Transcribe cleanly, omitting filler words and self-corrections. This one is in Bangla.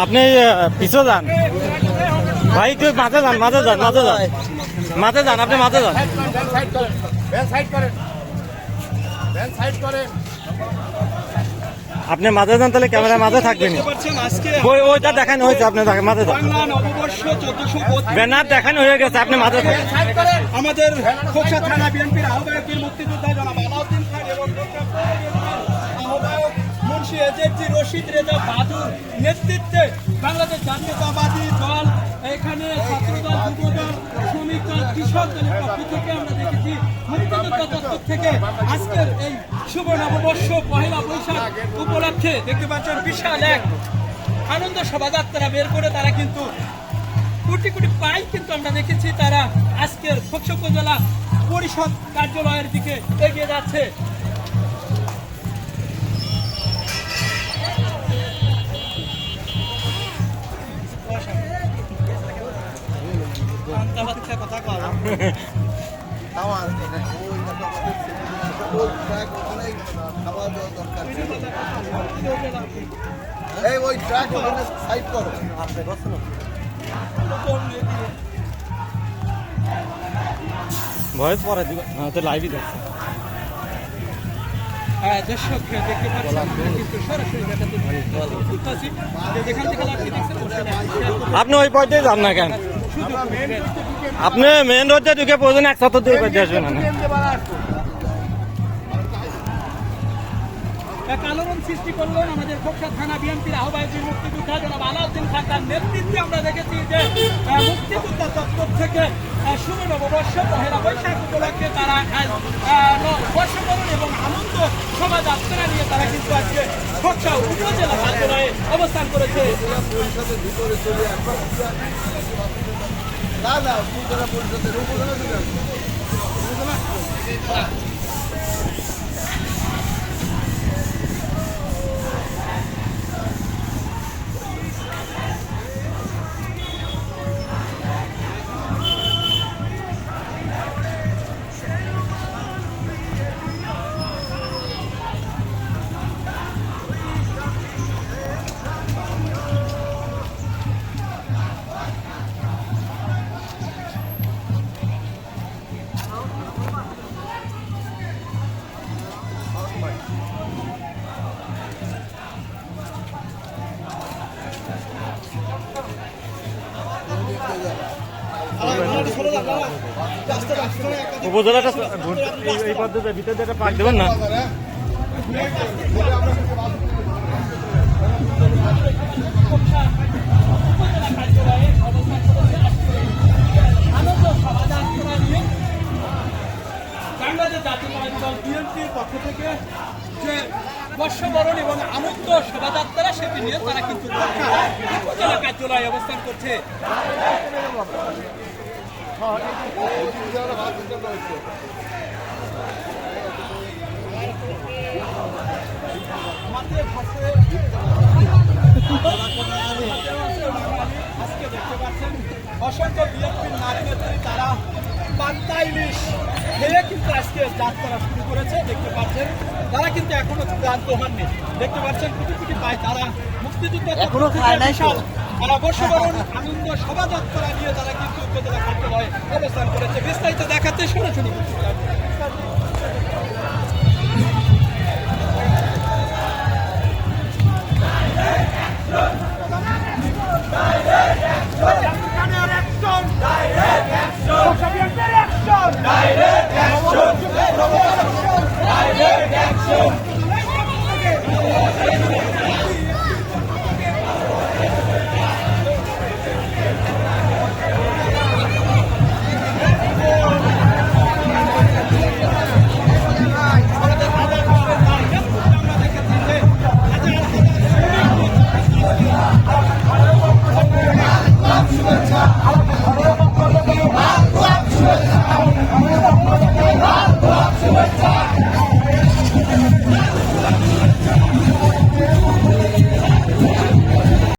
আপনি পিছু যান ভাই, তুই মাঝে যান, মাঝে যান, মাঝে যান, মাঝে যান, আপনি মাঝে যান। আপনি মাঝে যান, তাহলে ক্যামেরা মাঝে থাকবেন। ওইটা দেখানো হয়েছে, আপনি মাঝে যান। ব্যানার দেখানো হয়ে গেছে, আপনি মাঝে থাকেন। আমাদের খোকসা থানা বিএনপির আহ্বায়ক মুক্তিযোদ্ধা জনাব আলাউদ্দিন খান এবং আহ্বায়ক মুন্সি এজেন্সি রশিদ রেজা বাদুর নেতৃত্বে বাংলাদেশ জাতীয়তাবাদী দল, এখানে ছাত্রদল, যুবদল, শ্রমিক দল, কৃষক দলের পক্ষ থেকে আমরা দেখেছি মুক্তিযোদ্ধা দপ্তর থেকে আজকের এই শুভ নববর্ষ পহেলা বৈশাখ উপলক্ষে দেখতে পাচ্ছেন বিশাল এক আনন্দ শোভাযাত্রা বের করে তারা কিন্তু কোটি কোটি পাই কিন্তু আমরা দেখেছি তারা আজকের খোকসা উপজেলা পরিষদ কার্যালয়ের দিকে এগিয়ে যাচ্ছে। ওই ট্রাক সাইড করো, ভয়েস পরে দিবে, তো লাইভই দেখছে। দর্শক দেখতে পাচ্ছেন কিন্তু সরাসরি দেখাতে পারছি যেখান থেকে আপনি দেখছেন আপনি ওই পথে যান না কেন? আপনি মেন রোডে ঢুকে প্রয়োজন একসাথে দুই পথে আসবেন না। আলোড়ন সৃষ্টি করলেন আমাদের খোকসা থানা বিএনপির আহ্বায়ক মুক্তিযোদ্ধা জনাব আলাউদ্দিন খান। তার নেতৃত্বে আমরা দেখেছি যে মুক্তিযোদ্ধা দপ্তর থেকে শুভ নববর্ষ পহেলা বৈশাখ উপলক্ষে তারা বর্ষবরণ এবং আনন্দ শোভাযাত্রা নিয়ে তারা কিন্তু আজকে খোকসা উপজেলা কার্যালয়ে অবস্থান করেছে। উপজেলাটা এই পদ্ধতির ভিতরে একটা পাক দেবেন না? বাংলাদেশ জাতীয়তাবাদী দল বিএনপির পক্ষ থেকে যে বর্ষবরণ এবং আনন্দ শোভাযাত্রা সেটি নিয়ে তারা কিন্তু উপজেলা কার্যালয়ে অবস্থান করছে। আজকে দেখতে পাচ্ছেন অসংখ্য বিএনপির নারী নেত্রী তারা পান্তা ইলিশ খেয়ে কিন্তু আজকে যাত্রা শুরু করেছে। দেখতে পাচ্ছেন তারা কিন্তু এখনো ক্লান্ত হননি। দেখতে পাচ্ছেন কোটি কোটি পায় তারা মুক্তিযুদ্ধ বিশাল বর্ষবরণ আনন্দ শোভাযাত্রা নিয়ে তারা কিন্তু উপজেলা কার্যালয়ে অবস্থান করেছে। বিস্তারিত দেখাতে সরাসরি